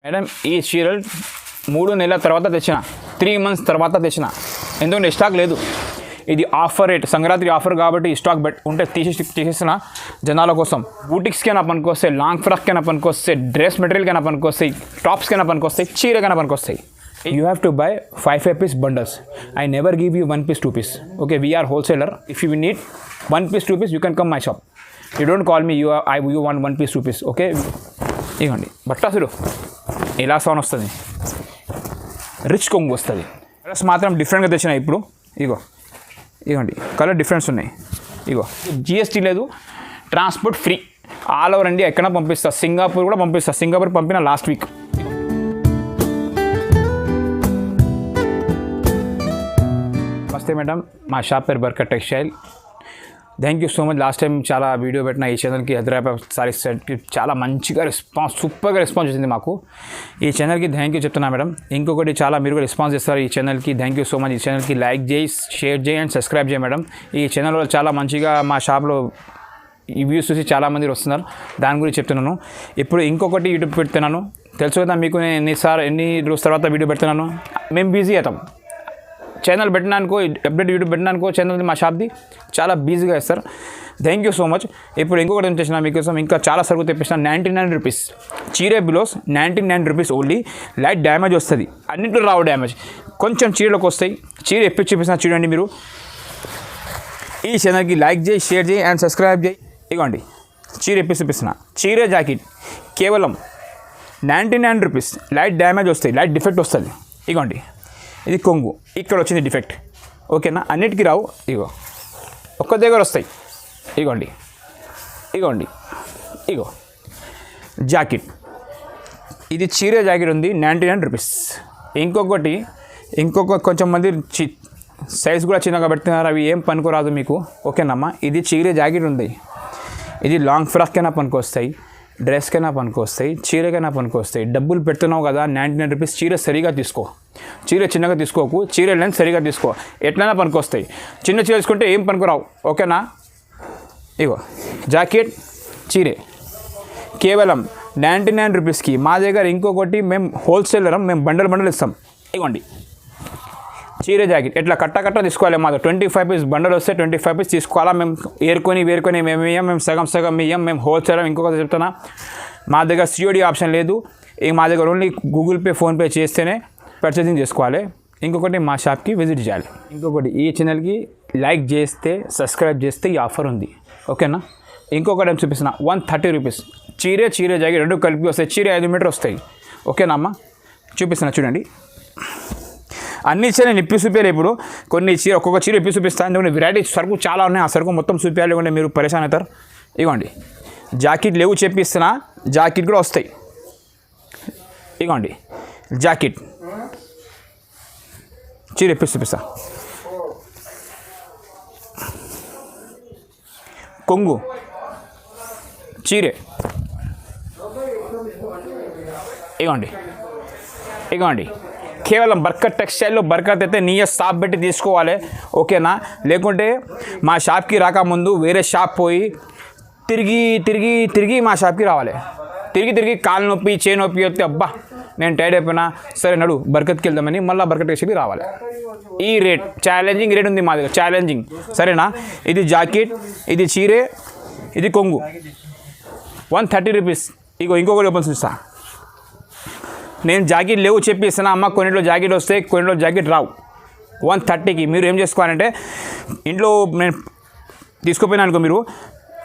Madam ఈ చీరలు 3 నెలల తర్వాత తెచ్చిన, 3 months తర్వాత తెచ్చిన. ఎందుకంటే స్టాక్ లేదు. ఇది ఆఫర్ రేట్, సంక్రాంతి ఆఫర్ కాబట్టి స్టాక్ ఉంటే తీసేసిన జనాల కోసం. బూటిక్స్కైనా పనికొస్తాయి, లాంగ్ ఫ్రాక్కైనా పనికొస్తాయి, డ్రెస్ మెటీరియల్కైనా పనికొస్తాయి, టాప్స్కైనా పనికొస్తాయి, చీరకైనా పనికొస్తాయి. You have to buy 5 piece bundles. I never give you 1 piece 2 piece. Okay, we are wholesaler. If you need 1 piece 2 piece, you can come my shop. You don't call me. You want 1 piece 2 piece. Okay. ఇగోండి బట్టాసులు ఇలా sound వస్తుంది, rich కొంగు వస్తుంది. Colours మాత్రం డిఫరెంట్గా తెచ్చిన. ఇప్పుడు ఇగోండి కలర్ డిఫరెన్స్ ఉన్నాయి. జిఎస్టీ లేదు, transport free, all over India ఎక్కడైనా పంపిస్తా. సింగపూర్ కూడా పంపిస్తా. సింగపూర్ పంపిన లాస్ట్ వీక్. నమస్తే మేడం, మా షాప్ పేరు Barkat textile. Thank you so much. Last time చాలా వీడియో పెట్టిన ఈ ఛానల్కి, హైదరాబాద్ సారీస్ సెట్కి చాలా మంచిగా సూపర్గా రెస్పాన్స్ వచ్చింది మాకు. ఈ ఛానల్కి థ్యాంక్ యూ చెప్తున్నా మేడం. ఇంకొకటి చాలా మీరు కూడా రెస్పాన్స్ చేస్తారు ఈ ఛానల్కి. Thank you so much. ఈ ఛానల్కి లైక్ చేయి, షేర్ చేయి అండ్ సబ్స్క్రైబ్ చేయి మేడం. ఈ ఛానల్లో చాలా మంచిగా మా షాప్లో ఈ వ్యూస్ చూసి చాలామంది వస్తున్నారు, దాని గురించి చెప్తున్నాను. ఇప్పుడు ఇంకొకటి యూట్యూబ్ పెడుతున్నాను, తెలుసు కదా మీకు. నేను ఎన్ని రోజుల తర్వాత వీడియో పెడుతున్నాను. మేము బిజీ అవుతాం. ఛానల్ పెట్టినానుకో, అప్డేట్ యూట్యూబ్ పెట్టినానుకో, ఛానల్ మా షాప్ది చాలా బిజీగా ఇస్తారు. Thank you so much. ఇప్పుడు ఇంకొకటి ఏం చేసిన మీకోసం, ఇంకా చాలా సరుకు తెప్పించిన. 99 రూపీస్ చీరే బిలోస్, 99 రూపీస్ ఓన్లీ. లైట్ డ్యామేజ్ వస్తుంది, అన్నింటిలో రావు డ్యామేజ్, కొంచెం చీరలోకి వస్తాయి. చీర ఎప్పి చూపిస్తున్నా చూడండి మీరు. ఈ ఛానల్కి లైక్ చేయి, షేర్ చేయి అండ్ సబ్స్క్రైబ్ చేయి. ఇగోండి చీర ఎప్పి చూపిస్తున్నా. చీరే జాకెట్ కేవలం 99 రూపీస్. లైట్ డ్యామేజ్ వస్తాయి, లైట్ డిఫెక్ట్ వస్తుంది. ఇగోండి ఇది కొంగు, ఇక్కడ వచ్చింది డిఫెక్ట్. ఓకేనా, అన్నిటికీ రావు. ఒక్క దగ్గర వస్తాయి. ఇగో జాకెట్, ఇది చీరే జాకెట్ ఉంది, 99 రూపీస్. ఇంకొక కొంచెం మంది సైజ్ కూడా చిన్నగా పెడుతున్నారు, అవి ఏం పనికిరాదు మీకు. ఓకేనమ్మా, ఇది చీరే జాకెట్ ఉంది. ఇది లాంగ్ ఫ్రాక్కైనా పనికొస్తాయి, డ్రెస్కైనా పనికొస్తాయి, చీరకైనా పనికొస్తాయి. డబ్బులు పెడుతున్నావు కదా, 99 రూపీస్. చీర సరిగా తీసుకో, చీర చిన్నగా తీసుకోకు, చీర లెంత్ సరిగా తీసుకో, ఎట్లయినా పనికొస్తాయి. చిన్న చీర తీసుకుంటే ఏం పనికిరావు. ఓకేనా, జాకెట్ చీరే కేవలం 99 రూపీస్కి. మా దగ్గర ఇంకొకటి, మేము హోల్సేలర్, మేము బండల్ ఇస్తాం. ఇవ్వండి చీర జాకెట్ ఎట్లా కట్ట తీసుకోవాలి. మాది 25 పీస్ బండల్ వస్తే 25 పీస్ తీసుకోవాలా. మేము వేరుకొని మేము ఇయ్యం, మేము సగం ఇయ్యం, మేము హోల్సేలర్. ఇంకొకటి చెప్తున్నా, మా దగ్గర సిఓడి ఆప్షన్ లేదు. మా దగ్గర ఓన్లీ గూగుల్ పే, ఫోన్పే చేస్తేనే పర్చేసింగ్ చేసుకోవాలి. ఇంకొకటి మా షాప్కి విజిట్ చేయాలి. ఇంకొకటి ఈ ఛానల్కి లైక్ చేస్తే, సబ్స్క్రైబ్ చేస్తే ఈ ఆఫర్ ఉంది. ఓకేనా, ఇంకొకటి ఏం చూపిస్తున్నా, 130 రూపీస్ చీరే జాకెట్ రెండు కలిపి వస్తాయి. చీర 5 మీటర్ వస్తాయి. ఓకేనా అమ్మ, చూపిస్తున్నా చూడండి. అన్ని చీర నేను ఇప్పి చూపించాలి. ఇప్పుడు కొన్ని చీర, ఒక్కొక్క చీర ఇప్పి చూపిస్తాను. ఎందుకంటే వెరైటీ సరుకు చాలా ఉన్నాయి, ఆ సరుకు మొత్తం చూపించాలి. లేకుంటే మీరు పరేషాన్ అవుతారు. ఇగోండి జాకెట్ లేవు చెప్పిస్తున్నా, జాకెట్ కూడా వస్తాయి. ఇగోండి జాకెట్ చీర ఇప్పి చూపిస్తా. కొంగు చీరే, ఇగోండి కేవలం బర్కత్ టెక్స్టైల్లో. బర్కత్ అయితే నీ షాప్ పెట్టి తీసుకోవాలి. ఓకేనా, లేకుంటే మా షాప్కి రాకముందు వేరే షాప్ పోయి తిరిగి మా షాప్కి రావాలి. తిరిగి కాలు నొప్పి, చేయి నొప్పి వస్తే అబ్బా నేను టైర్డ్ అయిపోయినా, సరే నడు బర్కత్కి వెళ్దామని మళ్ళీ బర్కత్ టెక్స్టైల్కి రావాలి. ఈ రేట్ ఛాలెంజింగ్ రేట్ ఉంది మా దగ్గర, ఛాలెంజింగ్. సరేనా, ఇది జాకెట్, ఇది చీరే, ఇది కొంగు, 130 రూపీస్. ఇంకొకటి ఓపెన్ చూస్తా. నేను జాకెట్ లేవు చెప్పిస్తున్నా అమ్మ. కొన్నిట్లో జాకెట్ వస్తాయి, కొన్నిట్లో జాకెట్ రావు. 130కి మీరు ఏం చేసుకోవాలంటే, ఇంట్లో నేను తీసుకుపోయినా అనుకో, మీరు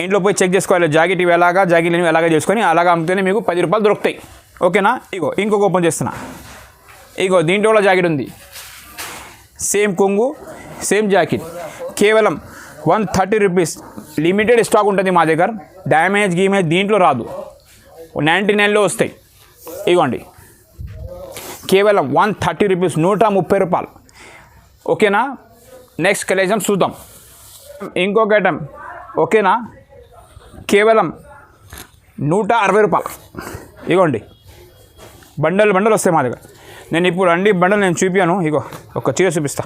ఇంట్లో పోయి చెక్ చేసుకోవాలి. జాకెట్ ఇవి ఎలాగా, జాకెట్ ఇవి ఎలాగా చేసుకొని అలాగా అమ్మితేనే మీకు 10 రూపాయలు దొరుకుతాయి. ఓకేనా, ఇంకొక ఓపెన్ చేస్తున్నా. దీంట్లో కూడా జాకెట్ ఉంది, సేమ్ కొంగు, సేమ్ జాకెట్, కేవలం 130 రూపీస్. లిమిటెడ్ స్టాక్ ఉంటుంది మా దగ్గర. డ్యామేజ్ దీంట్లో రాదు, 99లో వస్తాయి. ఇగోండి కేవలం 130 రూపీస్, 130 రూపాయలు. ఓకేనా, నెక్స్ట్ కలెక్షన్ చూద్దాం. ఇంకొక ఐటమ్. ఓకేనా, కేవలం 160 రూపాయలు. ఇగోండి బండల్ వస్తాయి మా దగ్గర. నేను ఇప్పుడు అన్ని బండలు నేను చూపాను. ఒక చీర చూపిస్తా.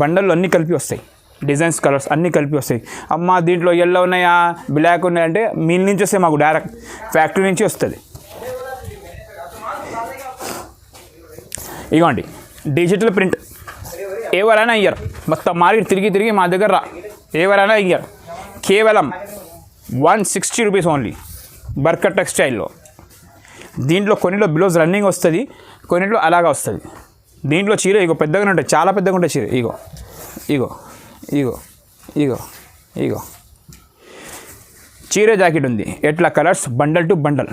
బండల్లో అన్నీ కలిపి వస్తాయి, డిజైన్స్, కలర్స్ అన్నీ కలిపి వస్తాయి. అమ్మ దీంట్లో ఎల్లో ఉన్నాయా, బ్లాక్ ఉన్నాయంటే మిల్ నుంచి వస్తాయి మాకు, డైరెక్ట్ ఫ్యాక్టరీ నుంచి వస్తుంది. ఇగోండి డిజిటల్ ప్రింట్ ఎవరైనా ఇయ్యరు, మొత్తం మార్కెట్ తిరిగి మా దగ్గర ఎవరైనా ఇయ్యరు. కేవలం 160 రూపీస్ ఓన్లీ బర్కత్ టెక్స్టైల్లో. దీంట్లో కొన్నిలో బ్లౌజ్ రన్నింగ్ వస్తుంది, కొన్నిట్లో అలాగా వస్తుంది. దీంట్లో చీర ఇగో పెద్దగానే ఉంటాయి, చాలా పెద్దగా ఉంటాయి చీర. ఇగో ఇగో ఇగో ఇగో ఇగో చీర జాకెట్ ఉంది. ఎట్లా కలర్స్ బండల్ టు బండల్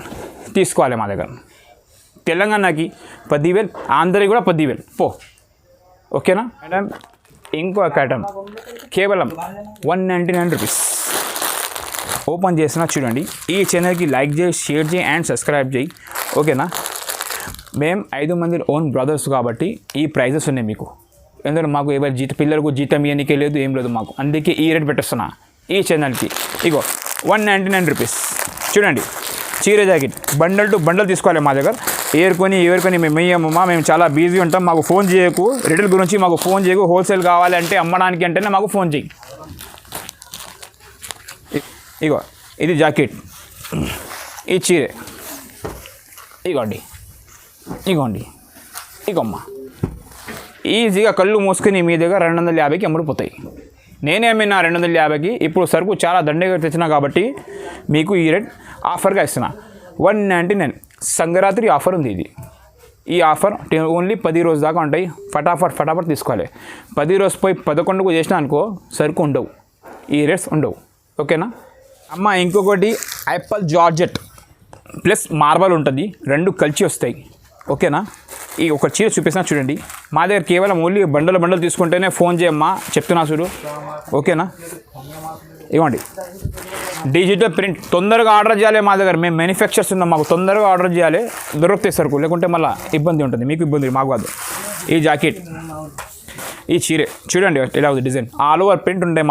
తీసుకోవాలి మా దగ్గర. తెలంగాణకి 10,000, ఆంధ్రకి కూడా 10,000 పో. ఓకేనా మేడం? ఇంకో ఐటమ్ కేవలం 199 రూపీస్. ఓపెన్ చేసినా చూడండి. ఈ ఛానల్కి లైక్ చేయి, షేర్ చేయి అండ్ సబ్స్క్రైబ్ చేయి. ఓకేనా? మేము 5 మంది ఓన్ బ్రదర్స్ కాబట్టి ఈ ప్రైజెస్ ఉన్నాయి మీకు. ఎందుకంటే మాకు ఎవరి పిల్లలకు జీతం ఇవ్వనికే లేదు, ఏం లేదు మాకు. అందుకే ఈ రేట్ పెట్టేస్తున్నా ఈ ఛానల్కి. ఇగో 199 రూపీస్. చూడండి చీర జాకెట్ బండల్ టు బండల్ తీసుకోవాలి మా దగ్గర. ఏరుకొని మేము వేయమ్మా, మేము చాలా బిజీ ఉంటాం, మాకు ఫోన్ చేయకు. రిటైల్ గురించి మాకు ఫోన్ చేయకు. హోల్సేల్ కావాలి అంటే అమ్మడానికి అంటేనే మాకు ఫోన్ చేయి. ఇగో ఇది జాకెట్, ఈ చీర ఇగోండి ఇగోమ్మ. ఈజీగా కళ్ళు మూసుకొని మీ దగ్గర 250కి అమ్ముడుపోతాయి. నేనే అమ్మినా 250కి. ఇప్పుడు సరుకు చాలా దండగా తెచ్చినా కాబట్టి మీకు ఈ రేట్ ఆఫర్గా ఇస్తున్నా. 199 సంక్రాంతి ఆఫర్ ఉంది ఇది. ఈ ఆఫర్ ఓన్లీ 10 రోజు దాకా ఉంటాయి. ఫటాఫట్ తీసుకోవాలి. 10 రోజు పోయి 11కు చేసినా అనుకో సరుకు ఉండవు, ఈ రేట్స్ ఉండవు. ఓకేనా అమ్మ? ఇంకొకటి యాపిల్ జార్జెట్ ప్లస్ మార్బల్ ఉంటుంది, 2 కలిసి వస్తాయి. ఓకేనా? ఈ ఒక చీర చూపిస్తున్నా చూడండి. మా దగ్గర కేవలం ఓన్లీ బండలు తీసుకుంటేనే ఫోన్ చేయమ్మా, చెప్తున్నా చూడు. ఓకేనా? ఇవ్వండి డిజిటల్ ప్రింట్. తొందరగా ఆర్డర్ చేయాలి మా దగ్గర. మేము మ్యానుఫ్యాక్చర్స్ ఉన్నాం, మాకు తొందరగా ఆర్డర్ చేయాలి, దొరుకుతాయి సరుకు. లేకుంటే మళ్ళీ ఇబ్బంది ఉంటుంది, మీకు ఇబ్బంది, మాకు కాదు. ఈ జాకెట్, ఈ చీర చూడండి ఎలా ఉంది డిజైన్. ఆల్ ఓవర్ ప్రింట్ ఉంటాయి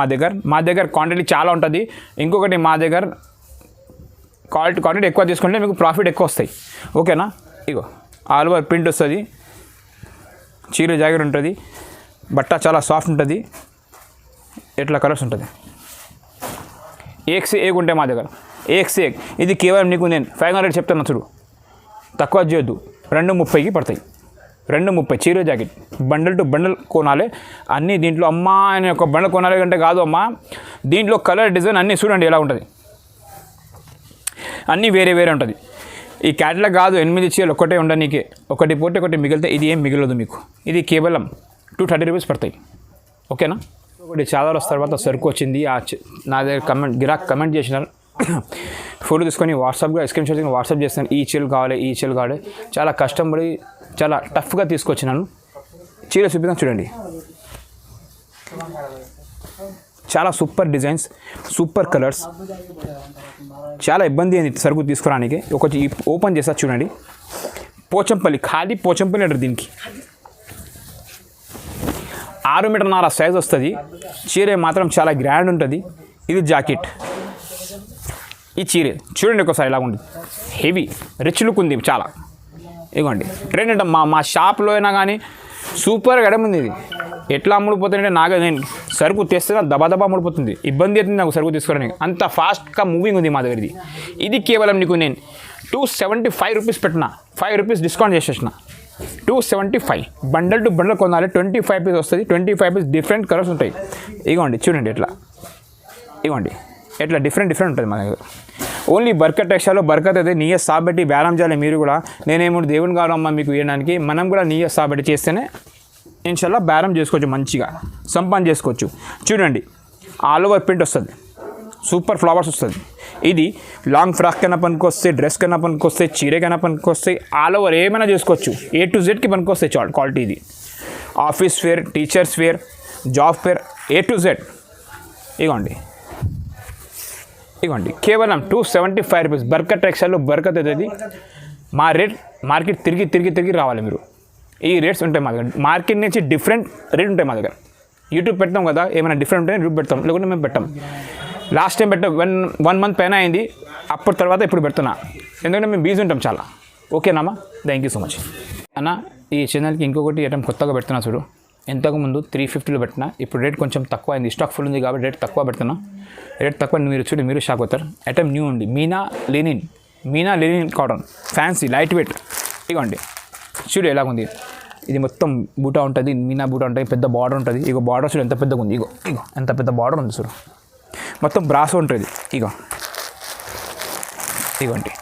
మా దగ్గర క్వాంటిటీ చాలా ఉంటుంది. ఇంకొకటి మా దగ్గర క్వాంటిటీ ఎక్కువ తీసుకుంటే మీకు ప్రాఫిట్ ఎక్కువ వస్తాయి. ఓకేనా? ఇగో ఆల్ ఓవర్ ప్రింట్ వస్తుంది, చీర జాకెట్ ఉంటుంది, బట్ట చాలా సాఫ్ట్ ఉంటుంది, ఎట్లా కలర్స్ ఉంటుంది. ఏక్స్ ఏక్ ఉంటాయి మా దగ్గర, ఏక్స్ ఏక్. ఇది కేవలం నీకు నేను 500 చెప్తాను చూడు, తక్కువ చేయొద్దు. 230కి పడతాయి. 230 చీర జాకెట్ బండల్ టు బండల్ కొనాలి. అన్నీ దీంట్లో అమ్మా అని ఒక బండల్ కొనాలి అంటే కాదు అమ్మా, దీంట్లో కలర్ డిజైన్ అన్నీ చూడండి ఎలా ఉంటుంది, అన్నీ వేరే ఉంటుంది. ఈ క్యాటలాగ్ కాదు 8 చీరలు ఒక్కటే ఉండనీకే, ఒకటి పోతే ఒకటి మిగిలితే ఇది ఏం మిగలదు మీకు. ఇది కేవలం 230 రూపీస్ పడతాయి. ఓకేనా? ఒకటి చాలా రోజుల తర్వాత సరుకు వచ్చింది. నా దగ్గర గిరాక్ కమెంట్ చేసినారు, ఫోటో తీసుకొని వాట్సాప్గా స్క్రీన్ షాట్ వాట్సాప్ చేస్తాను. ఈ చీరలు కావాలి. చాలా కష్టపడి చాలా టఫ్గా తీసుకొచ్చినాను. చీర చూపిస్తాను చూడండి. చాలా సూపర్ డిజైన్స్, సూపర్ కలర్స్. చాలా ఇబ్బంది అయింది సరుకు తీసుకురానికి. ఒకటి ఓపెన్ చేస్తా చూడండి. పోచంపల్లి, ఖాళీ పోచంపల్లి అంటారు దీనికి. 6 మీటర్న్నర సైజ్ వస్తుంది. చీర మాత్రం చాలా గ్రాండ్ ఉంటుంది. ఇది జాకెట్. ఈ చీర చూడండి ఒకసారి ఎలా ఉంటుంది, హెవీ రిచ్ లుక్ ఉంది చాలా. ఇవ్వండి ట్రెండ్ అంటే మా షాప్లో అయినా కానీ సూపర్గా ఉంది. ఇది ఎట్లా అమ్ముడిపోతుందంటే నేను సరుకు తెస్తే దబాదబా అమ్ముడిపోతుంది. ఇబ్బంది అవుతుంది నాకు సరుకు తీసుకోవడానికి, అంత ఫాస్ట్గా మూవింగ్ ఉంది మా దగ్గరది. ఇది కేవలం నీకు నేను 275 రూపీస్ పెట్టిన, 5 రూపీస్ డిస్కౌంట్ చేసేసిన. 275 బండల్ టు బండల్ కొనాలి. 25 పీస్ వస్తుంది. 25 పీస్ డిఫరెంట్ కలర్స్ ఉంటాయి. ఇగోండి చూడండి ఎట్లా డిఫరెంట్ ఉంటుంది మా దగ్గర. ఓన్లీ బర్కత్ టెక్స్టైల్లో బర్కత్ అయితే నీయ సాబెట్టి బేరం చేయాలి మీరు కూడా. నేనేమో దేవుని కావాలమ్మా మీకు వేయడానికి, మనం కూడా నీయ సాబెట్టి చేస్తేనే ఇన్షాల్లా బేరం చేసుకోవచ్చు, మంచిగా సంపాదన చేసుకోవచ్చు. చూడండి ఆల్ ఓవర్ ప్రింట్ వస్తుంది, సూపర్ ఫ్లవర్స్ వస్తుంది. ఇది లాంగ్ ఫ్రాక్ కన్నా పనికొస్తే, డ్రెస్ కన్నా పనికొస్తే, చీర కన్నా పనికొస్తే, ఆల్ ఓవర్ ఏమైనా చేసుకోవచ్చు. A to Z పనికొస్తాయి క్వాలిటీ. ఇది office wear, teachers wear, job wear, A to Z. ఇగోండి కేవలం 275 రూపీస్. బర్కత్ టెక్స్టైల్లో బర్కత్ అవుతుంది. మా రేట్ మార్కెట్ తిరిగి రావాలి మీరు. ఈ రేట్స్ ఉంటాయి మా దగ్గర. మార్కెట్ నుంచి డిఫరెంట్ రేట్ ఉంటాయి మా దగ్గర. యూట్యూబ్ పెడతాం కదా, ఏమైనా డిఫరెంట్ ఉంటే యూట్యూబ్ పెడతాం, లేకుంటే మేము పెట్టాం. లాస్ట్ టైం పెట్టాం 1 మంత్ పైన అయింది. అప్పటి తర్వాత ఇప్పుడు పెడుతున్నా, ఎందుకంటే మేము బిజీ ఉంటాం చాలా. ఓకేనామా? థ్యాంక్ యూ సో మచ్ అన్న. ఈ ఛానల్కి ఇంకొకటి ఐటమ్ కొత్తగా పెడుతున్నా చూడు. ఇంతకుముందు 350లో పెట్టినా, ఇప్పుడు రేట్ కొంచెం తక్కువ అయింది. స్టాక్ ఫుల్ ఉంది కాబట్టి రేట్ తక్కువ పెడుతున్నా. రేట్ తక్కువ మీరు షాక్ అవుతారు. ఐటమ్ న్యూ ఉంది, Meena linen cotton, fancy light weight. ఇగోండి చూడు ఎలాగుంది. ఇది మొత్తం బూటా ఉంటుంది, మీనా బూటా ఉంటుంది, పెద్ద బార్డర్ ఉంటుంది. ఇగో బార్డర్ చూడు ఎంత పెద్దగా ఉంది, ఇగో ఎంత పెద్ద బార్డర్ ఉంది చూడు. మొత్తం బ్రాస్ ఉంటుంది. ఇగోండి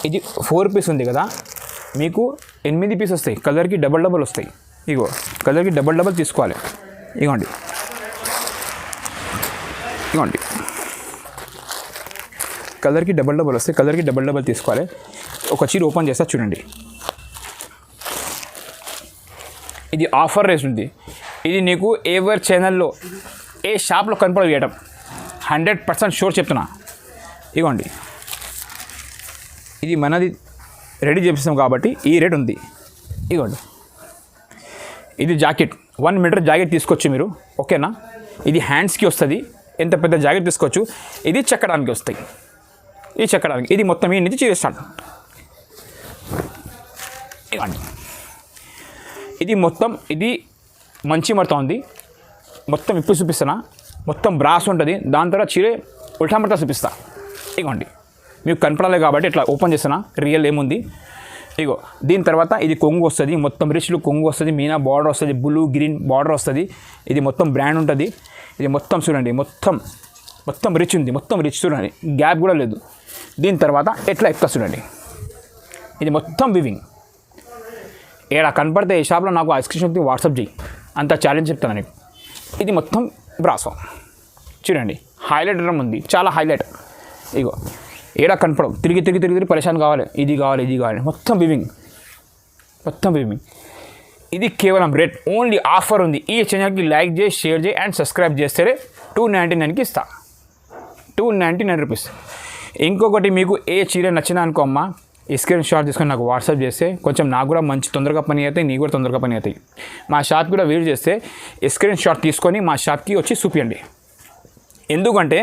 ఇది 4 పీస్ ఉంది కదా, మీకు 8 పీస్ వస్తాయి. కలర్కి డబల్ వస్తాయి. కలర్కి డబల్ తీసుకోవాలి. ఇగోండి కలర్కి డబల్ వస్తాయి. కలర్కి డబల్ తీసుకోవాలి. ఒక చీర ఓపెన్ చేస్తా చూడండి. ఇది ఆఫర్ రేస్ ఉంది. ఇది నీకు ఎవరి ఛానల్లో ఏ షాప్లో కనపడదు చేయడం 100% షూర్ చెప్తున్నా. ఇగోండి ఇది మనది రెడీ చేపిస్తాం కాబట్టి ఈ రేట్ ఉంది. ఇగోండి ఇది జాకెట్ 1 మీటర్ జాకెట్ తీసుకోవచ్చు మీరు, ఓకేనా. ఇది హ్యాండ్స్కి వస్తుంది. ఎంత పెద్ద జాకెట్ తీసుకోవచ్చు. ఇది చెక్కడానికి వస్తాయి. ఇది మొత్తం ఈ నుంచి చేస్తాను. ఇవ్వండి ఇది మొత్తం ఇది మంచి మడత ఉంది. మొత్తం ఇప్పి చూపిస్తానా. మొత్తం బ్రాస్ ఉంటుంది. దాని తర్వాత చీరే ఉల్టా మడత చూపిస్తా. ఇగోండి మీకు కనపడాలి కాబట్టి ఇట్లా ఓపెన్ చేస్తానా. రియల్ ఏముంది దీని తర్వాత ఇది కొంగు వస్తుంది. మొత్తం రిచ్లు కొంగు వస్తుంది. మీనా బార్డర్ వస్తుంది. బ్లూ గ్రీన్ బార్డర్ వస్తుంది. ఇది మొత్తం బ్రాండ్ ఉంటుంది. ఇది మొత్తం చూడండి, మొత్తం రిచ్ ఉంది. మొత్తం రిచ్ చూడండి, గ్యాప్ కూడా లేదు. దీని తర్వాత ఎట్లా ఎక్కువ చూడండి. ఇది మొత్తం వివింగ్. ఏడ కనపడితే ఏ షాప్లో నాకు ఆ స్క్రీన్ షాట్కి వాట్సాప్ చేయి, అంత ఛాలెంజ్ చెప్తాను నీకు. ఇది మొత్తం బ్రాసో చూడండి. హైలైట్ డ్రమ్ ఉంది, చాలా హైలైట్. ఏడా కనపడవు. తిరిగి పరేషాన్ కావాలి. ఇది కావాలి. మొత్తం వివింగ్. ఇది కేవలం రేట్ ఓన్లీ ఆఫర్ ఉంది. ఈ ఛానల్కి లైక్ చేసి, షేర్ చేయి అండ్ సబ్స్క్రైబ్ చేస్తే 299కి ఇస్తా. 299 రూపీస్. ఇంకొకటి మీకు ఏ చీర నచ్చినా అనుకో అమ్మ, ఈ స్క్రీన్ షాట్ తీసుకొని నాకు వాట్సాప్ చేస్తే కొంచెం నాకు కూడా మంచి తొందరగా పని అవుతాయి, నీకు కూడా తొందరగా పని అవుతాయి. మా షాప్ కూడా వీడియో చేస్తే ఈ స్క్రీన్ షాట్ తీసుకొని మా షాప్కి వచ్చి చూపించండి. ఎందుకంటే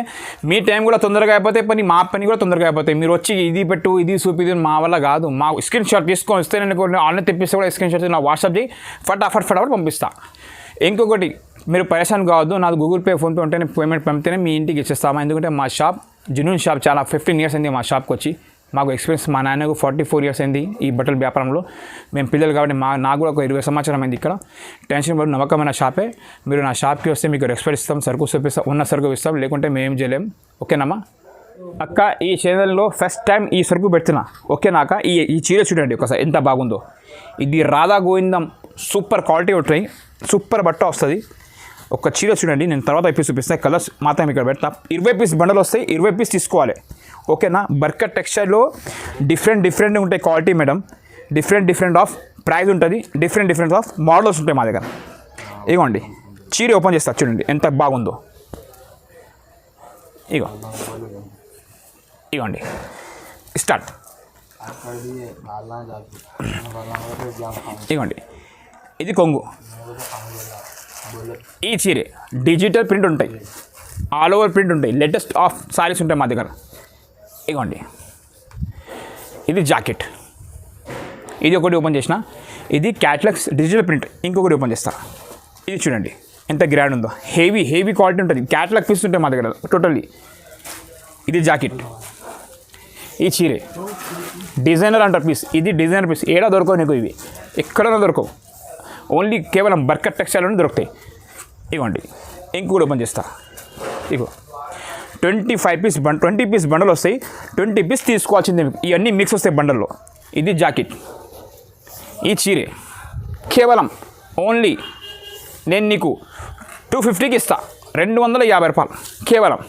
మీ టైం కూడా తొందరగా అయిపోతాయి, మా పని కూడా తొందరగా అయిపోతాయి. మీరు వచ్చి ఇది పెట్టు, ఇది చూపిది మా వల్ల కాదు. మా స్క్రీన్ షాట్ తీసుకొని వస్తే నేను ఆన్లైన్ తెప్పిస్తే కూడా స్క్రీన్ షాట్ నా వాట్సాప్ చేయి, ఫటాఫట్ పంపిస్తా. ఇంకొకటి మీరు పరేషాన్ కావద్దు. నాది గూగుల్ పే, ఫోన్పే ఉంటే నేను పేమెంట్ పంపితేనే మీ ఇంటికి ఇచ్చేస్తామా. ఎందుకంటే మా షాప్ జెన్యూన్ షాప్. చాలా 15 ఇయర్స్ అయింది మా షాప్కి వచ్చి. మాకు ఎక్స్పీరియన్స్. మా నాన్నకు 44 ఇయర్స్ అయింది ఈ బట్టల వ్యాపారంలో. మేము పిల్లలు కాబట్టి నాకు కూడా ఒక 20 సంవత్సరం అయింది ఇక్కడ. టెన్షన్ పడి నమ్మకమైన షాపే. మీరు నా షాప్కి వస్తే మీకు రెస్పెక్ట్ ఇస్తాం, సరుకు చూపిస్తాం, ఉన్న సరుకు ఇస్తాం, లేకుంటే మేము చేయలేం. ఓకేనమ్మా. అక్క ఈ ఛానల్లో ఫస్ట్ టైం ఈ సరుకు పెడుతున్నా, ఓకేనాక. ఈ చీర చూడండి ఒకసారి ఎంత బాగుందో. ఇది రాధా గోవిందం సూపర్ క్వాలిటీ ఉంటాయి. సూపర్ బట్ట వస్తుంది. ఒక చీర చూడండి, నేను తర్వాత ఇప్పి చూపిస్తాను. కలర్స్ మాత్రం ఇక్కడ పెడతా. 20 పీస్ బండలు వస్తాయి. 20 పీస్ తీసుకోవాలి, ఓకేనా. బర్కట్ టెక్స్టైల్లో డిఫరెంట్ ఉంటాయి quality madam. Different of price ఉంటుంది. డిఫరెంట్ ఆఫ్ మోడల్స్ ఉంటాయి మా దగ్గర. ఇగోండి చీర ఓపెన్ చేస్తా చూడండి ఎంత బాగుందో. ఇగోండి స్టార్ట్. ఇగోండి ఇది కొంగు. ఈ చీరే డిజిటల్ ప్రింట్ ఉంటాయి, ఆల్ ఓవర్ ప్రింట్ ఉంటాయి. లేటెస్ట్ ఆఫ్ సారీస్ ఉంటాయి మా దగ్గర. ఇగోండి ఇది జాకెట్. ఇది ఒకటి ఓపెన్ చేసిన. ఇది క్యాట్లాగ్స్ డిజిటల్ ప్రింట్. ఇంకొకటి ఓపెన్ చేస్తా. ఇది చూడండి ఎంత గ్రాండ్ ఉందో. హెవీ క్వాలిటీ ఉంటుంది. క్యాట్లాగ్ పీస్ ఉంటాయి మా దగ్గర టోటల్లీ. ఇది జాకెట్. ఈ చీరే డిజైనర్ అంటారు పీస్. ఇది డిజైనర్ పీస్. ఏడా దొరకవు నీకు, ఇవి ఎక్కడైనా దొరకవు. ఓన్లీ కేవలం బర్కట్ టెక్స్టైల్లోనే దొరుకుతాయి. ఇగోండి ఇంకొకటి ఓపెన్ చేస్తా. 20 పీస్ బండలు వస్తాయి. 20 పీస్ తీసుకోవాల్సిందే మీకు. ఇవన్నీ మిక్స్ వస్తాయి బండల్లో. ఇది జాకెట్. ఈ చీరే కేవలం ఓన్లీ నేను నీకు 250కి ఇస్తా. 250 రూపాయలు కేవలం.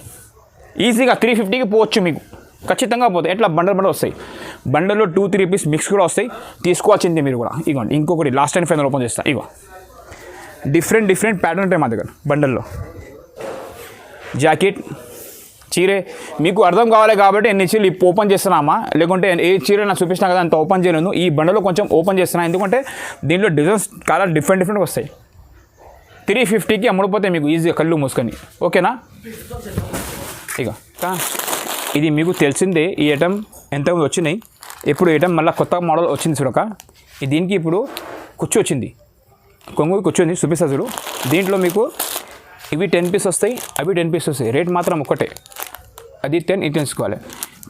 ఈజీగా 350కి పోవచ్చు మీకు, ఖచ్చితంగా పోతాయి. ఎట్లా బండలు వస్తాయి. బండల్లో 2-3 పీస్ మిక్స్ కూడా వస్తాయి. తీసుకోవాల్సిందే మీరు కూడా. ఇగోండి ఇంకొకటి లాస్ట్ అండ్ ఫైనల్ ఓపెన్ చేస్తా. డిఫరెంట్ ప్యాటర్న్ ఉంటాయి మా దగ్గర బండల్లో. జాకెట్ చీరే మీకు అర్థం కావాలి కాబట్టి ఎన్ని చీరలు ఇప్పుడు ఓపెన్ చేస్తున్నామా, లేకుంటే ఏ చీర నాకు చూపించినా కదా అంత ఓపెన్ చేయలేదు. ఈ బండలో కొంచెం ఓపెన్ చేస్తున్నా, ఎందుకంటే దీంట్లో డిజైన్స్ కలర్ డిఫరెంట్ వస్తాయి. 350కి అమ్ముడిపోతే మీకు ఈజీగా కళ్ళు మూసుకొని, ఓకేనా. ఇది మీకు తెలిసిందే. ఈ ఐటమ్ ఎంతమంది వచ్చినాయి. ఇప్పుడు ఐటమ్ మళ్ళీ కొత్త మోడల్ వచ్చింది చూడక. దీనికి ఇప్పుడు కుచ్చు వచ్చింది, కొంగు కుచ్చు ఉంది. చూపిస్తా చూడు. దీంట్లో మీకు ఇవి 10 పీస్ వస్తాయి, అవి 10 పీస్ వస్తాయి. రేట్ మాత్రం ఒకటే. అది 10 ఇది తెలుసుకోవాలి.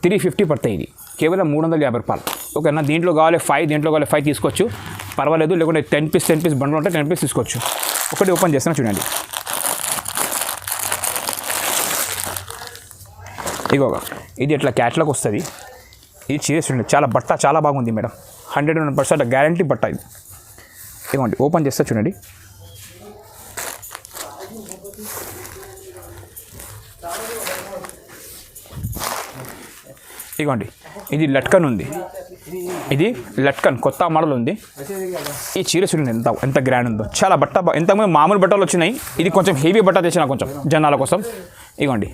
350 పడతాయి. ఇది కేవలం 350 రూపాయలు. ఓకేనా, దీంట్లో కావాలి 5, దీంట్లో కావాలి 5 తీసుకోవచ్చు, పర్వాలేదు. లేకుంటే 10 పీస్ బండ్లు ఉంటే 10 పీస్ తీసుకోవచ్చు. ఒకటి ఓపెన్ చేస్తున్నా చూడండి. ఇగో ఇది ఇట్లా క్యాట్లాగ్ వస్తుంది. ఇది చీర చూడండి, చాలా బట్ట చాలా బాగుంది మేడం, 100% గ్యారంటీ బట్ట ఇది. ఇవ్వండి ఓపెన్ చేస్తా చూడండి. ఇగోండి ఇది లట్కన్ ఉంది, ఇది లట్కన్ కొత్త మోడల్ ఉంది. ఈ చీర చూడండి ఎంత గ్రాండ్ ఉందో, చాలా బట్ట. ఎంతమంది మామూలు బట్టలు వచ్చినాయి, ఇది కొంచెం హెవీ బట్ట తెచ్చిన కొంచెం జనాల కోసం. ఇగోండి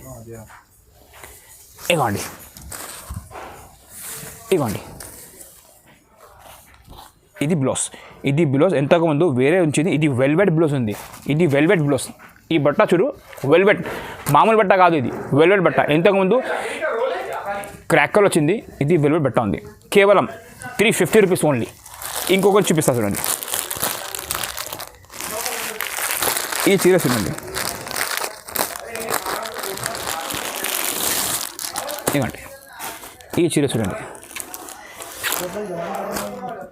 ఇగోండి ఇగోండి ఇది బ్లౌజ్ ఎంతకుముందు వేరే ఉంచింది. ఇది వెల్వెట్ బ్లౌజ్ ఉంది, ఇది వెల్వెట్ బ్లౌజ్. ఈ బట్ట చూడు వెల్వెట్, మామూలు బట్ట కాదు, ఇది వెల్వెట్ బట్ట. ఎంతకుముందు క్రాకర్ వచ్చింది, ఇది వెల్వెట్ బట్ట ఉంది. కేవలం 350 రూపీస్ ఓన్లీ. ఇంకొకటి చూపిస్తా చూడండి. ఈ చీర చూడండి, ఇవ్వండి ఈ చీర చూడండి,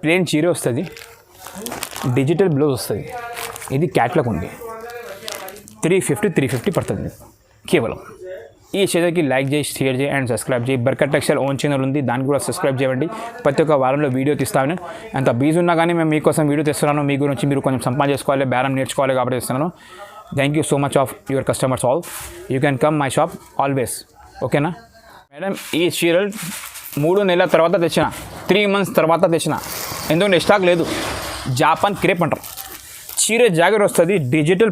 ప్లెయిన్ చీర వస్తుంది, డిజిటల్ బ్లౌజ్ వస్తుంది. ఇది క్యాట్లాగ్ ఉంది, 350 పడుతుంది కేవలం. ఈ చీరకి లైక్ చేసి షేర్ చేయి అండ్ సబ్స్క్రైబ్ చేయి. బర్కత్ టెక్స్టైల్ ఓన్ ఛానల్ ఉంది, దాన్ని కూడా సబ్స్క్రైబ్ చేయండి. ప్రతి ఒక్క వారంలో వీడియో తీస్తాను. అంత బిజీ ఉన్నా కానీ మేము మీకోసం వీడియో తీస్తున్నాను. మీ గురించి మీరు కొంచెం సంపాదన చేసుకోవాలి, బేరం నేర్చుకోవాలి కాబట్టి ఇస్తున్నాను. Thank you so much of your customers all. You can come my shop always. ఓకేనా మేడం, ఈ చీరలు 3 నెలల తర్వాత తెచ్చిన, 3 మంత్స్ తర్వాత తెచ్చిన, ఎందుకంటే స్టాక్ లేదు. జాపాన్ క్రేప్ అంటారు. చీర జాకెట్ వస్తుంది, డిజిటల్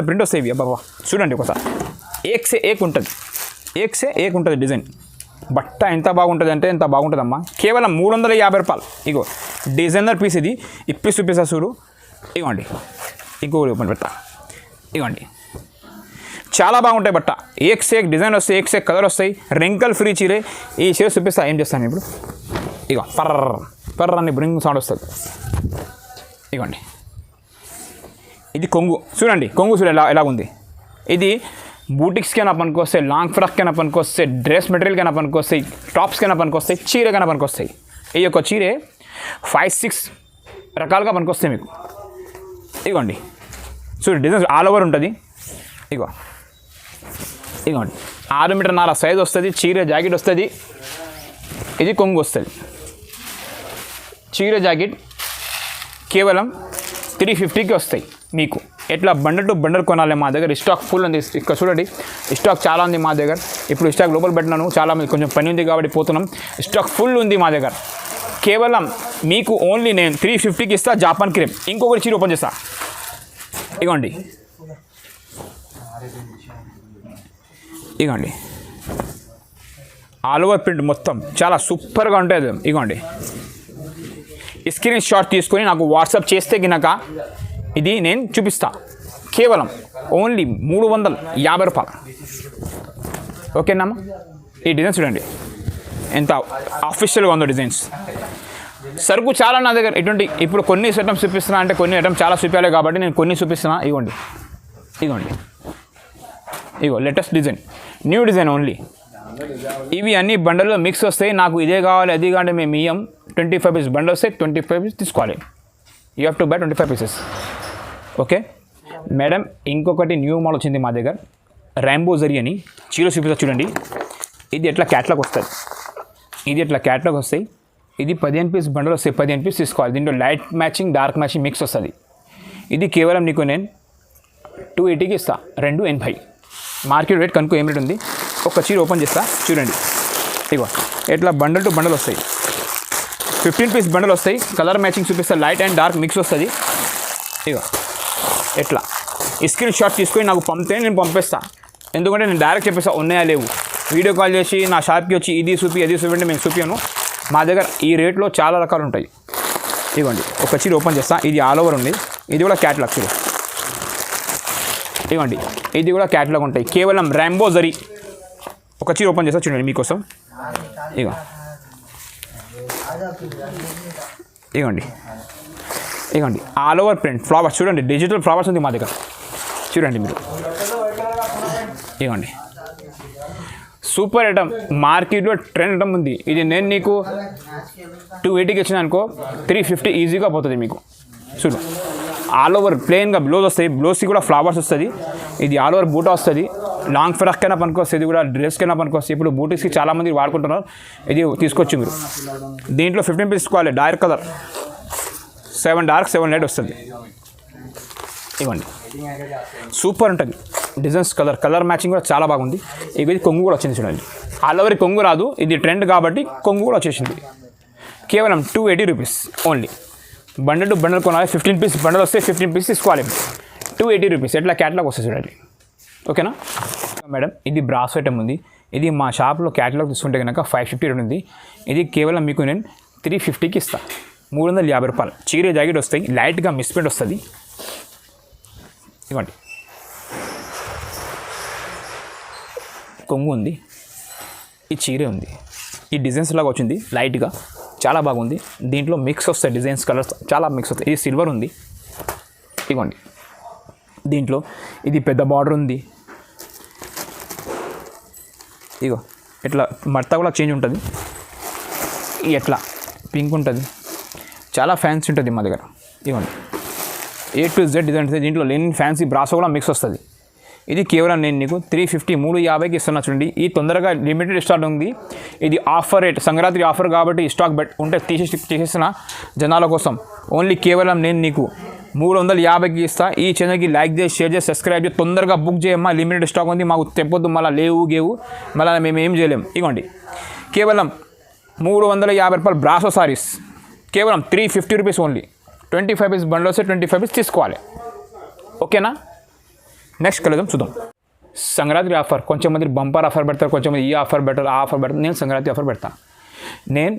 ప్రింట్ వస్తాయి. బాబా చూడండి ఒకసారి, ఏక్ ఉంటుంది డిజైన్. బట్ట ఎంత బాగుంటుంది అంటే ఎంత బాగుంటుందమ్మా. కేవలం 350 రూపాయలు. ఇగో డిజైనర్ పీస్, ఇది ఇప్పి చూపిస్తా చూడు. ఇగోండి ఇంకొకటి ఓపెన్ పెడతా. ఇగోండి చాలా బాగుంటాయి బట్ట, ఏక్ డిజైన్ వస్తాయి, ఏక్ కలర్ వస్తాయి, రెంకల్ ఫ్రీ చీరే. ఈ చీర చూపిస్తా, ఏం చేస్తాను ఇప్పుడు. ఇగో పర్ర అని బ్రింగ్ సౌండ్ వస్తుంది. ఇగోండి ఇది కొంగు చూడండి, ఎలాగుంది. ఇది బూటిక్స్కైనా పనికొస్తాయి, లాంగ్ ఫ్రాక్కైనా పనికొస్తాయి, డ్రెస్ మెటీరియల్కైనా పనికొస్తాయి, టాప్స్కైనా పనికొస్తాయి, చీరకైనా పనికొస్తాయి. ఈ యొక్క చీరే 5-6 రకాలుగా పనికొస్తాయి మీకు. ఇగోండి చూడండి, డిజైన్ ఆల్ ఓవర్ ఉంటుంది. ఇగోండి 6 మీటర్ 4 సైజ్ వస్తుంది. చీర జాకెట్ వస్తుంది, ఇది కొంగు వస్తుంది. చీర జాకెట్ కేవలం 350కి వస్తాయి మీకు. ఎట్లా బండల్ టు బండల్ కొనాలి. మా దగ్గర స్టాక్ ఫుల్ ఉంది. ఇక్కడ చూడండి స్టాక్ చాలా ఉంది మా దగ్గర. ఇప్పుడు స్టాక్ లోపల పెట్టినాను, చాలా కొంచెం పని ఉంది కాబట్టి పోతున్నాం. స్టాక్ ఫుల్ ఉంది మా దగ్గర. కేవలం మీకు ఓన్లీ నేను 350కి ఇస్తా. Japan crepe. ఇంకొకటి చీర ఓపెన్ చేస్తా. ఇగోండి ఆల్ ఓవర్ ప్రింట్ మొత్తం చాలా సూపర్గా ఉంటుంది. ఇగోండి స్క్రీన్ షాట్ తీసుకొని నాకు వాట్సాప్ చేస్తే గినక ఇది నేను చూపిస్తా. కేవలం ఓన్లీ 350 రూపాయలు. ఓకేనమ్మా. ఈ డిజైన్స్ చూడండి ఎంత ఆఫీషియల్గా ఉందో డిజైన్స్. సరుకు చాలా నా దగ్గర ఎటువంటి. ఇప్పుడు కొన్ని ఐటమ్స్ చూపిస్తున్నా అంటే కొన్ని ఐటమ్స్ చాలా చూపించాలి కాబట్టి నేను కొన్ని చూపిస్తున్నా. ఇగోండి latest design, new design only. ఇవి అన్ని బండల్లో మిక్స్ వస్తాయి. నాకు ఇదే కావాలి అది కావాలి మేము ఇయ్యం. 25 పీస్ బండల్ వస్తాయి, 25 పీస్ తీసుకోవాలి. You have to buy 25 pieces. Okay madam, ఇంకొకటి న్యూ మోడల్ వచ్చింది మా దగ్గర, ర్యాంబో జరీ అని. చీర చూపిస్తా చూడండి. ఇది ఎట్లా క్యాట్లాగ్ వస్తుంది, ఇది 15 పీస్ బండల్ వస్తాయి, 15 పీస్ తీసుకోవాలి. దీంట్లో light matching dark matching mix వస్తుంది. ఇది కేవలం నీకు నేను 280కి ఇస్తా, 280. మార్కెట్ రేట్ కనుక్కో ఏం రేట్ ఉంది. ఒక చీర ఓపెన్ చేస్తా చూడండి. ఇగో ఎట్లా బండల్ టు బండల్ వస్తాయి, 15 పీస్ బండల్ వస్తాయి. కలర్ మ్యాచింగ్ చూపిస్తా, లైట్ అండ్ డార్క్ మిక్స్ వస్తుంది. ఇగో ఎట్లా స్క్రీన్ షాట్ తీసుకొని నాకు పంపితే నేను పంపిస్తా. ఎందుకంటే నేను డైరెక్ట్ చెప్పేస్తా ఉన్నాయా లేవు. వీడియో కాల్ చేసి నా షాప్కి వచ్చి ఇది చూపి అది చూపి అంటే మేము చూపాను. మా దగ్గర ఈ రేట్లో చాలా రకాలు ఉంటాయి. ఇవ్వండి ఒక చీర ఓపెన్ చేస్తా. ఇది ఆల్ ఓవర్ ఉంది, ఇది కూడా క్యాట్లాగ్ చీర. ఇవ్వండి ఇది కూడా క్యాట్లాగ్ ఉంటాయి. కేవలం ర్యాంబో జరీ. ఒక చీర ఓపెన్ చేస్తా చూడండి మీకోసం. ఇగోండి ఆల్ ఓవర్ ప్రింట్ ఫ్లవర్స్ చూడండి, డిజిటల్ ఫ్లవర్స్ ఉంది మా దగ్గర. చూడండి మీరు, ఇగోండి సూపర్ ఐటమ్, మార్కెట్లో ట్రెండ్ ఐటమ్ ఉంది. ఇది నేను నీకు 280కి ఇచ్చిన అనుకో 350 ఈజీగా పోతుంది మీకు. చూడు, ఆల్ ఓవర్ ప్లెయిన్గా బ్లౌజ్ వస్తాయి, బ్లౌజ్కి కూడా ఫ్లవర్స్ వస్తుంది. ఇది ఆల్ ఓవర్ బూటా వస్తుంది, లాంగ్ ఫ్రాక్ కైనా పనికొస్తుంది, ఇది కూడా డ్రెస్కైనా పనికొస్తుంది. ఇప్పుడు బూటీస్కి చాలామంది వాడుకుంటున్నారు, ఇది తీసుకొచ్చి మీరు. దీంట్లో 15 పీస్ తీసుకోవాలి. డార్క్ కలర్ 7 డార్క్ 7 లైట్ వస్తుంది. ఇవ్వండి, సూపర్ ఉంటుంది. డిజైన్స్ కలర్ మ్యాచింగ్ కూడా చాలా బాగుంది. ఇది కొంగు కూడా వచ్చింది చూడండి. ఆల్ ఓవర్ కొంగు రాదు, ఇది ట్రెండ్ కాబట్టి కొంగు కూడా వచ్చేసింది. కేవలం 280 rupees only. Bundle to bundle కొనాలి, 15 పీస్ బండల్ వస్తే 15 పీస్ తీసుకోవాలి. 280 రూపీస్ ఎట్లా క్యాటలాగ్ వస్తుంది చూడండి. ఓకేనా మేడం, ఇది బ్రాస్ ఐటమ్ ఉంది. ఇది మా షాప్లో క్యాటలాగ్ తీసుకుంటే కనుక 550 ఉంది. ఇది కేవలం మీకు నేను 350కి ఇస్తాను. 350 రూపాయలు. చీర జాకెట్ వస్తాయి, లైట్గా మిస్ప్రింట్ వస్తుంది. ఇవ్వండి, కొంగు ఉంది, ఈ చీరే ఉంది, ఈ డిజైన్స్ లాగా వచ్చింది లైట్గా, చాలా బాగుంది. దీంట్లో మిక్స్ వస్తాయి, డిజైన్స్ కలర్స్ చాలా మిక్స్ వస్తాయి. ఇది సిల్వర్ ఉంది. ఇవ్వండి, దీంట్లో ఇది పెద్ద బార్డర్ ఉంది. ఇగో ఇట్లా మడత కూడా చేంజ్ ఉంటుంది. ఎట్లా పింక్ ఉంటుంది, చాలా ఫ్యాన్సీ ఉంటుంది మా దగ్గర. ఇవ్వండి, A to Z డిజైన్ ఉంటుంది. దీంట్లో లెనిన్ ఫ్యాన్సీ బ్రాసో కూడా మిక్స్ వస్తుంది. ఇది కేవలం నేను నీకు 350 350కి ఇస్తున్నా చూడండి. ఈ తొందరగా లిమిటెడ్ స్టాక్ ఉంది. ఇది ఆఫర్ రేట్, సంక్రాంతి ఆఫర్ కాబట్టి ఈ స్టాక్ ఉంటే తీసేసిన జనాల కోసం. ఓన్లీ కేవలం నేను నీకు 350కి ఇస్తా. ఈ ఛానల్కి లైక్ చేసి, షేర్ చేసి, సబ్స్క్రైబ్ చేసి తొందరగా బుక్ చేయమ్మా. లిమిటెడ్ స్టాక్ ఉంది, మాకు తెప్పొద్దు మళ్ళీ లేవు మళ్ళీ మేము ఏం చేయలేము. ఇవ్వండి, కేవలం 350 రూపాయలు బ్రాసో సారీస్, కేవలం 350 రూపీస్ ఓన్లీ. 25 పీస్ బండ్లో వస్తే 25 పీస్ తీసుకోవాలి. ఓకేనా, నెక్స్ట్ కలుద్దాం, చూద్దాం. సంక్రాంతి ఆఫర్, కొంచెం మంది బంపర్ ఆఫర్ పెడతారు, కొంచెం మంది ఈ ఆఫర్ పెడతారు, ఆ ఆఫర్ పెడతారు. నేను సంక్రాంతి ఆఫర్ పెడతాను. నేను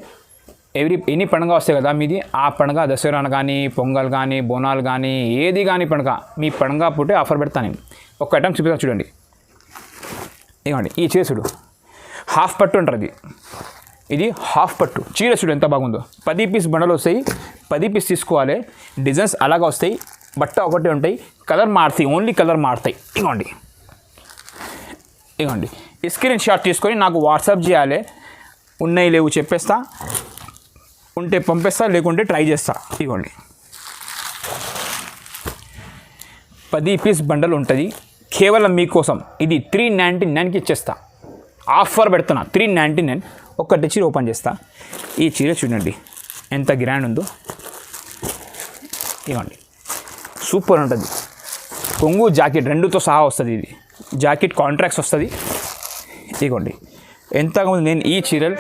ఎన్ని పండుగ వస్తాయి కదా మీది, ఆ పండుగ దసరా కానీ, పొంగల్ కానీ, బోనాలు కానీ, ఏది కానీ పండుగ, మీ పండుగ పుట్టే ఆఫర్ పెడతాను నేను. ఒక ఐటమ్ చూపిస్తాను చూడండి. ఇవ్వండి, ఈ చీర చూడు, హాఫ్ పట్టు అంటారు. ఇది హాఫ్ పట్టు చీర చూడు ఎంత బాగుందో. 10 పీస్ బండలు వస్తాయి, 10 పీస్ తీసుకోవాలి. డిజైన్స్ అలాగా వస్తాయి, బట్ట ఒకటే ఉంటాయి, కలర్ మారుతాయి, ఓన్లీ కలర్ మారుతాయి. ఇవ్వండి, స్క్రీన్ షాట్ తీసుకొని నాకు వాట్సాప్ చేయాలి. ఉన్నాయి లేవు చెప్పేస్తా, ఉంటే పంపిస్తా, లేకుంటే ట్రై చేస్తా. ఇవ్వండి, 10 పీస్ బండల్ ఉంటుంది కేవలం మీకోసం. ఇది 399కి ఇచ్చేస్తా. ఆఫర్ పెడుతున్నా 399. ఒక్కటి చీర ఓపెన్ చేస్తా. ఈ చీర చూడండి ఎంత గ్రాండ్ ఉందో. ఇవ్వండి, సూపర్ ఉంటుంది. కొంగు జాకెట్ రెండుతో సహా వస్తుంది. ఇది జాకెట్ కాంట్రాక్ట్స్ వస్తుంది. ఇవ్వండి, ఎంతగా నేను ఈ చీరలు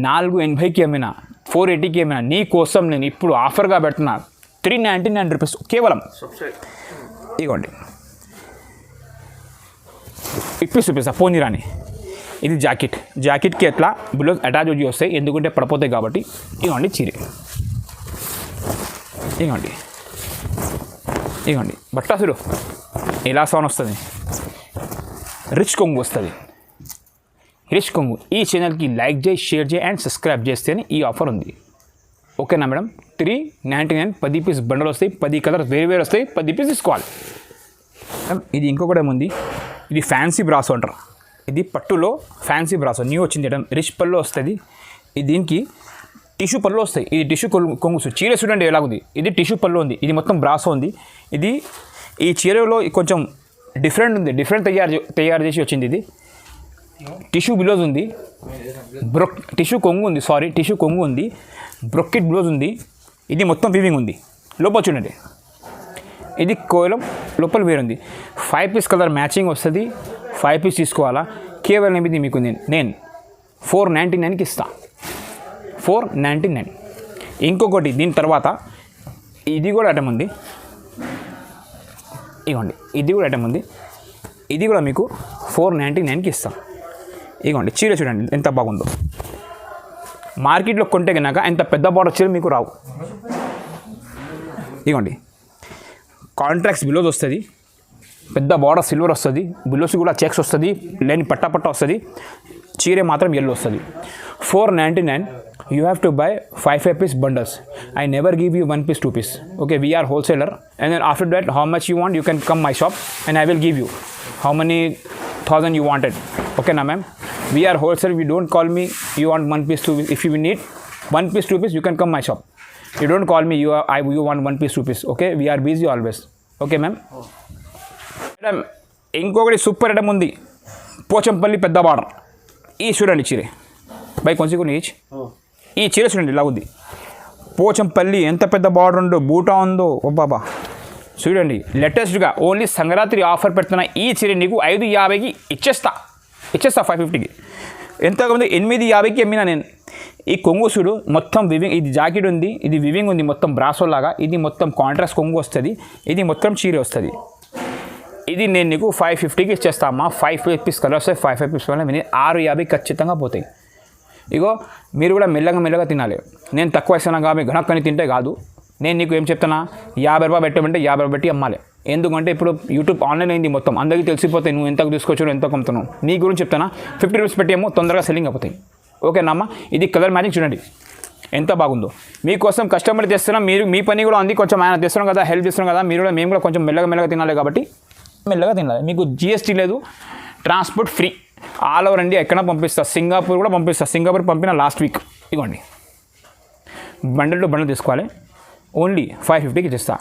480కి అమ్మినా, 480కి అమ్మినా, నీ కోసం నేను ఇప్పుడు ఆఫర్గా పెడుతున్నా 399 రూపీస్ కేవలం. ఇవ్వండి, ఇప్పి చూపిస్తా పోనీ రాని. ఇది జాకెట్కి ఎట్లా బ్లౌజ్ అటాచ్ వచ్చి వస్తాయి, ఎందుకంటే పడిపోతాయి కాబట్టి. ఇవ్వండి చీర, ఇవ్వండి బట్టాసుడు ఎలా సౌండ్ వస్తుంది. రిచ్ కొంగు వస్తుంది, రిచ్ కొంగు. ఈ ఛానల్కి లైక్ చేయి, షేర్ చేయి అండ్ సబ్స్క్రైబ్ చేస్తేనే ఈ ఆఫర్ ఉంది. ఓకేనా మేడం, 399 10 పీస్ బండలు వస్తాయి, 10 కలర్స్ వేరు వస్తాయి, 10 పీస్ తీసుకోవాలి. ఇది ఇంకొకటి ఏముంది, ఇది ఫ్యాన్సీ బ్రాసో అంటారు. ఇది పట్టులో ఫ్యాన్సీ బ్రాసో న్యూ వచ్చింది. రిచ్ పళ్ళు వస్తుంది. దీనికి టిష్యూ పళ్ళు వస్తాయి. ఇది టిష్యూ కొంగు చీర చూడండి ఎలాగుంది. ఇది టిష్యూ పళ్ళు ఉంది, ఇది మొత్తం బ్రాసో ఉంది. ఇది ఈ చీరలో కొంచెం డిఫరెంట్ ఉంది, తయారు చేసి వచ్చింది. ఇది టిష్యూ బ్లౌజ్ ఉంది, టిష్యూ కొంగు ఉంది, బ్రొకెట్ బ్లౌజ్ ఉంది. ఇది మొత్తం వీవింగ్ ఉంది. లోపల చూడండి, ఇది కోలం లోపల వేరుంది. 5 పీస్ కలర్ మ్యాచింగ్ వస్తుంది. 5 పీస్ తీసుకోవాలా. కేవలం ఇది మీకు నేను 499కి ఇస్తా. 499. ఇంకొకటి దీని తర్వాత ఇది కూడా ఐటమ్ ఉంది. ఇవ్వండి, ఇది కూడా ఐటమ్ ఉంది. ఇది కూడా మీకు 499కి ఇస్తాం. ఇవ్వండి, చీర చూడండి ఎంత బాగుందో. మార్కెట్లో కొంటే కనుక ఎంత పెద్ద బార్డర్ చీర మీకు రావు. ఇవ్వండి, కాంట్రాక్ట్స్ బ్లౌజ్ వస్తుంది, పెద్ద బార్డర్ సిల్వర్ వస్తుంది, బ్లౌజ్ కూడా చెక్స్ వస్తుంది, లేని పట్ట వస్తుంది. చీర మాత్రం ఎల్లో వస్తుంది. 499. You have to buy 5 piece bundles. I never give you 1 piece, 2 piece. Okay, we are wholesaler. And then after that, how much you want, you can come my shop and I will give you how many thousand you wanted. Okay, na ma'am. We are wholesale. We don't call me. You want 1 piece, 2 piece. If you need 1 piece, 2 piece, you can come my shop. You don't call me. You want 1 piece, 2 piece. Okay. We are busy always. Okay, ma'am. Madam, ఇంకొకటి super item ఉంది. పోచంపల్లి పెద్ద border. ఈ చూడండి చీర by కొంచెం కొన్ని ఈ చీర చూడండి ఇలా ఉంది. పోచంపల్లి ఎంత పెద్ద బార్డర్ ఉందో, బూటా ఉందో, ఓ బాబా చూడండి. లేటెస్ట్గా ఓన్లీ సంక్రాంతి ఆఫర్ పెడుతున్న ఈ చీర నీకు 550కి ఇచ్చేస్తా 550కి. ఎంతమంది 850కి అమ్మినా నేను. ఈ కొంగు చూడు మొత్తం వివింగ్, ఇది జాకెట్ ఉంది, ఇది వివింగ్ ఉంది మొత్తం బ్రాసో లాగా. ఇది మొత్తం కాంట్రాస్ట్ కొంగు వస్తుంది, ఇది మొత్తం చీర వస్తుంది. ఇది నేను నీకు 550కి ఇచ్చేస్తా అమ్మా. 5 పీస్ కలర్ వస్తాయి, 5 పీస్ వల్ల 650 ఖచ్చితంగా పోతాయి. ఇగో మీరు కూడా మెల్లగా తినాలి. నేను తక్కువ ఇస్తాను కాబట్టి గణక్కని తింటే కాదు. నేను నీకు ఏం చెప్తున్నా, 50 రూపాయలు పెట్టమంటే 50 రూపాయలు పెట్టి అమ్మాలి. ఎందుకంటే ఇప్పుడు యూట్యూబ్ ఆన్లైన్ అయింది మొత్తం, అందరికీ తెలిసిపోతాయి నువ్వు ఎంతకు తీసుకొచ్చావు, ఎంతకు అమ్ముతున్నావు. నీ గురించి చెప్తానా, 50 రూపీస్ పెట్టేమో తొందరగా సెల్లింగ్ అయిపోతాయి. ఓకేనా అమ్మ. ఇది కలర్ మ్యాచింగ్ చూడండి ఎంత బాగుందో. మీకోసం కస్టమర్ చేస్తున్నాం, మీరు మీ పని కూడా ఉంది, కొంచెం ఆయన తెస్తున్నాం కదా, హెల్ప్ చేస్తున్నాం కదా, మీరు కూడా మేము కూడా కొంచెం మెల్లగా తినాలి కాబట్టి మెల్లగా తినాలి. మీకు GST లేదు, transport free, all over India ఎక్కడ పంపిస్తా. సింగపూర్ కూడా పంపిస్తా. సింగపూర్ పంపిన లాస్ట్ వీక్. ఇవ్వండి బండిల్ టు బండిల్ తీసుకోవాలి. ఓన్లీ 550కి ఇచ్చేస్తా.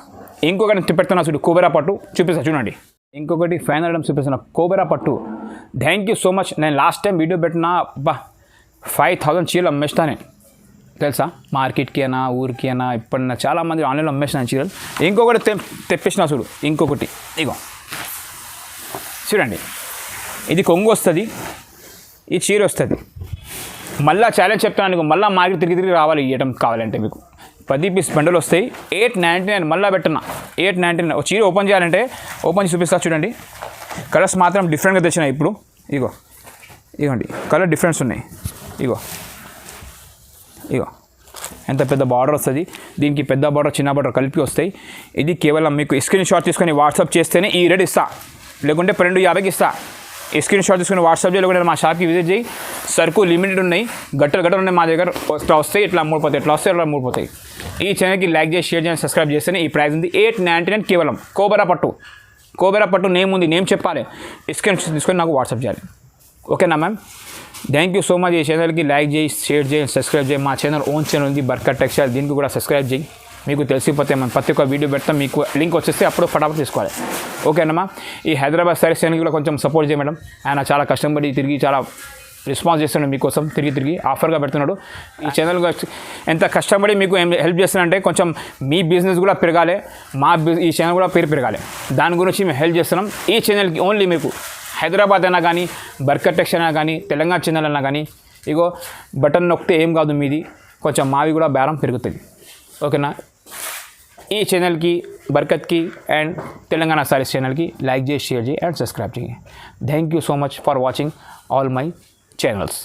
ఇంకొకటి పెడుతున్నా చూడు, కోబెరా పట్టు చూపిస్తా చూడండి. ఇంకొకటి ఫైనల్ ఐటమ్ చూపిస్తున్నా, కోబెరా పట్టు. Thank you so much. నేను లాస్ట్ టైం వీడియో పెట్టినా 5000 చీరలు అమ్మేస్తానే తెలుసా. మార్కెట్కి అయినా ఊరికి అయినా ఇప్పుడైనా చాలామంది ఆన్లైన్లో అమ్మేసిన చీరలు. ఇంకొకటి తెప్పించిన చూడు, ఇంకొకటి ఇగో చూడండి. ఇది కొంగు వస్తుంది, ఈ చీర వస్తుంది. మళ్ళీ ఛాలెంజ్ చెప్తాను నీకు, మళ్ళీ మార్కెట్ తిరిగి రావాలి ఇవ్వడం కావాలంటే. మీకు 10 పీస్ బండలు వస్తాయి, 899. మళ్ళీ పెట్టిన 899. చీర ఓపెన్ చేయాలంటే ఓపెన్ చేసి చూపిస్తా చూడండి. కలర్స్ మాత్రం డిఫరెంట్గా తెచ్చినాయి ఇప్పుడు. ఇగోండి కలర్ డిఫరెన్స్ ఉన్నాయి. ఇగో ఎంత పెద్ద బార్డర్ వస్తుంది. దీనికి పెద్ద బార్డర్ చిన్న బార్డర్ కలిపి వస్తాయి. ఇది కేవలం మీకు స్క్రీన్ షాట్ తీసుకొని వాట్సాప్ చేస్తేనే ఈ రేట్ ఇస్తా, లేకుంటే 1250కి ఇస్తా. ఈ స్క్రీన్ షాట్ తీసుకుని వాట్సాప్ చేయలేకుండా మా షాప్కి విజిట్ చేయి. సరుకు లిమిటెడ్ ఉన్నాయి, గట్టలు ఉన్నాయి మా దగ్గర. ఇట్లా వస్తాయి, ఇట్లా అమ్ముడిపోతాయి, ఇట్లా వస్తాయి, ఇట్లా అమ్ముడిపోతాయి. ఈ ఛానల్కి లైక్ చేసి షేర్ చేసి సబ్స్క్రైబ్ చేస్తేనే ఈ ప్రైస్ ఉంది. 899 కేవలం. కోబెరా పట్టు నేమ్ ఉంది, నేమ్ చెప్పాలి. స్క్రీన్ షాట్ తీసుకొని నాకు వాట్సాప్ చేయాలి. ఓకేనా ma'am. Thank you so much. ఈ ఛానల్కి లైక్ చేయి, షేర్ చేయి, సబ్స్క్రైబ్ చేయి. మా ఛానల్ ఓన్ ఛానల్ ఉంది బర్కత్ టెక్స్టైల్, దీనికి కూడా సబ్స్క్రైబ్ చేయి. మీకు తెలిసిపోతే మనం ప్రతి ఒక్క వీడియో పెడతాం, మీకు లింక్ వచ్చేస్తే అప్పుడు ఫటాఫట్ తీసుకోవాలి. ఓకేనమ్మా. ఈ హైదరాబాద్ సారీస్ ఛానల్కి కూడా కొంచెం సపోర్ట్ చేయ మేడం. ఆయన చాలా కష్టపడి తిరిగి చాలా రెస్పాన్స్ చేస్తున్నాడు మీకోసం, తిరిగి ఆఫర్గా పెడుతున్నాడు. ఈ ఛానల్ ఎంత కష్టపడి మీకు హెల్ప్ చేస్తున్నాడంటే కొంచెం మీ బిజినెస్ కూడా పెరగాలి, ఈ ఛానల్ కూడా పెరగాలి. దాని గురించి మేము హెల్ప్ చేస్తున్నాం. ఈ ఛానల్కి ఓన్లీ మీకు హైదరాబాద్ అయినా కానీ, బర్కత్ టెక్స్టైల్ అయినా కానీ, తెలంగాణ ఛానల్ అయినా కానీ, ఇగో బటన్ నొక్కితే ఏం కాదు మీది, కొంచెం మావి కూడా బేరం పెరుగుతుంది. ఓకేనా. ఈ ఛానల్కి బర్కత్కి అండ్ తెలంగాణ సారీస్ ఛానల్కి లైక్ చేసి షేర్ చేయి అండ్ సబ్స్క్రైబ్ చేయి. Thank you so much for watching all my channels.